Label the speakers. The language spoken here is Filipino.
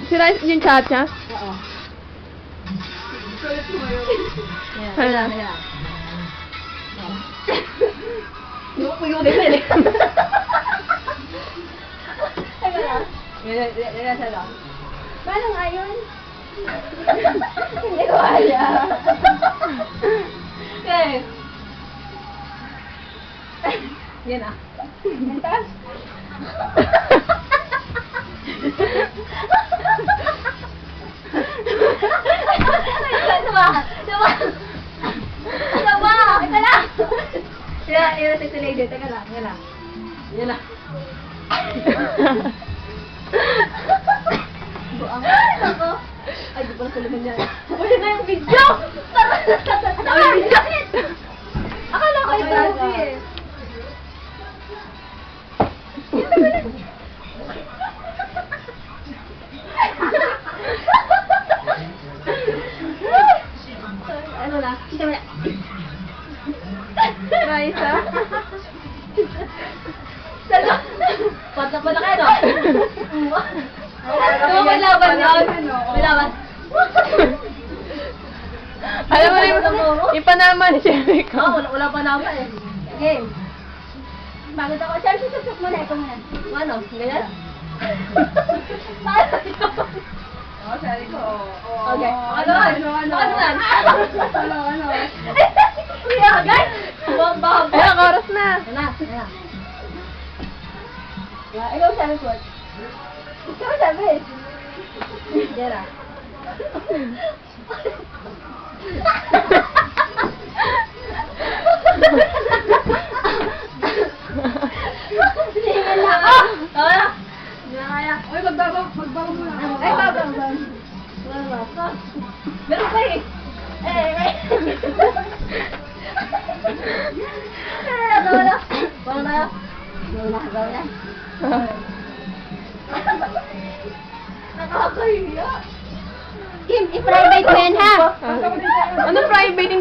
Speaker 1: Sira yung cha-cha?
Speaker 2: Oo.
Speaker 1: Ano na?
Speaker 2: Yung puyo din eh. Teka lang. Yan siya lang. Paano nga yun? Hindi ko kaya. Okay. Yan ah. Ang taas. Sama! Sama! Sama! Ito lang! Yan, si lady. Teka lang, yan lang. Yan lang. Ako. Ay, di pala salihan niya. Wala na yung video! Ang video! Akala ko ito movie eh. Ano na? Kita mo na.
Speaker 1: Raisa?
Speaker 2: Pata kayo, no? May laban yun. May laban.
Speaker 1: Alam mo yung ipanama ni Jericho.
Speaker 2: Wala pa naman eh. Game. Bakit ako? Sir, susuk mo na. Ito muna. Ano? Ganyan? Paano yun? Oo, sorry ko. Okay. Ano? Kuya, guys!
Speaker 1: Ayun, oras na.
Speaker 2: Ayan. Ikaw sabi ko. Ikaw sabi. Yan ah. Tingin lang ako. Tawa na. Hindi na kaya.
Speaker 3: Ay, magbabaw muna.
Speaker 2: Ay, babaw. Meron pa eh. Tawa na. Tawa na. Tawa na. Nakakahiya. Kim, i-private mo yan ha.
Speaker 1: Ano private?